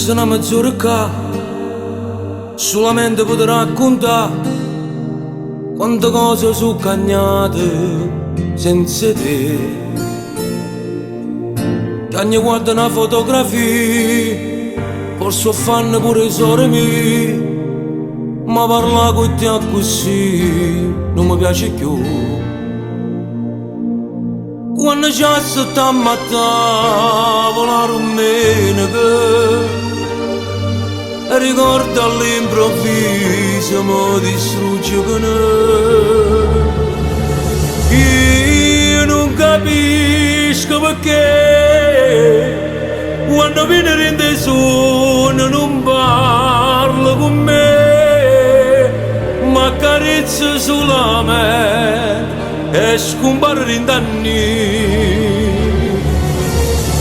se una mezz'ora solamente poter raccontare quante cose sono cagnate senza te. Che ogni guarda una fotografia posso farne pure i sore miei, ma parla con te così non mi piace più. Quando c'è stata a tavola domenica e ricordo all'improvviso mi distrugge con io non capisco perché quando viene in te sonno non parla con me, ma accarezza sulla mente e scompare in danni.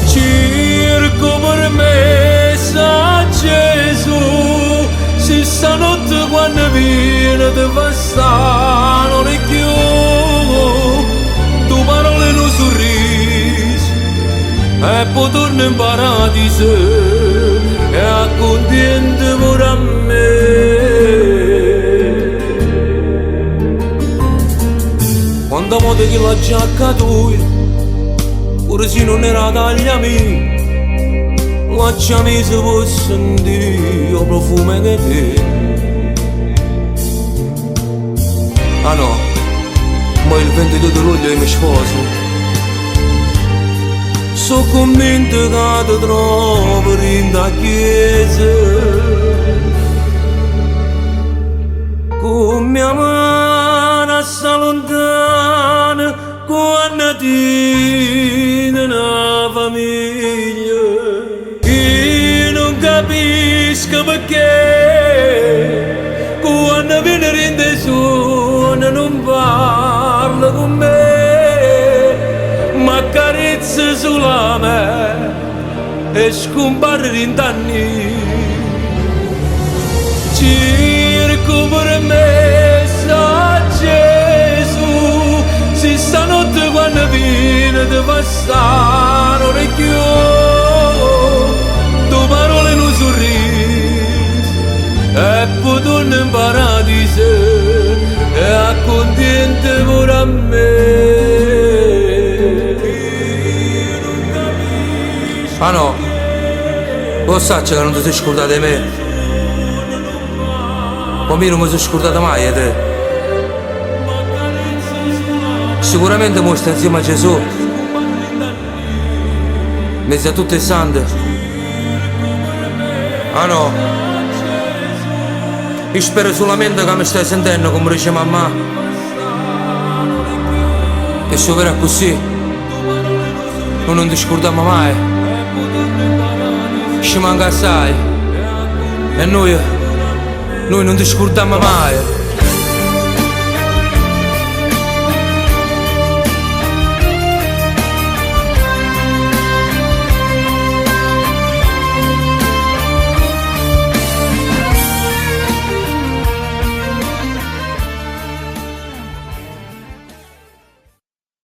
Cerco per me sa Gesù, se stanotte quando viene ti fa stare non è più tu parole e un sorriso e poi torno in paradiso e accontenti pure a me. Quando modo che la giacca tua, pure se non era dagli amici, lasciami se può sentire il profumo che te. Ah no, ma il 22 luglio io mi sposo. Sono convinto che ti trovo in da chiesa, con mia mano sta lontana quando ti una famiglia. Io non capisco perché quando viene in te suona non parla con me, ma accarezza sulla me e scompare in danni. Cerco per me sa Gesù, se stanotte quando viene ti fa stare non è più tu parole e un sorriso e poi torno in paradiso e accontenti pure a me. Ah no, lo sai che non ti sei scordato di me, ma io non mi sono scordato mai di te. Sicuramente mo stai insieme a Gesù, in mezzo a tutti i santi. Ah no, io spero solamente che mi stai sentendo come dice mamma, e se verrà così non ti scordiamo mai, ci manca assai e noi non ti scordiamo mai.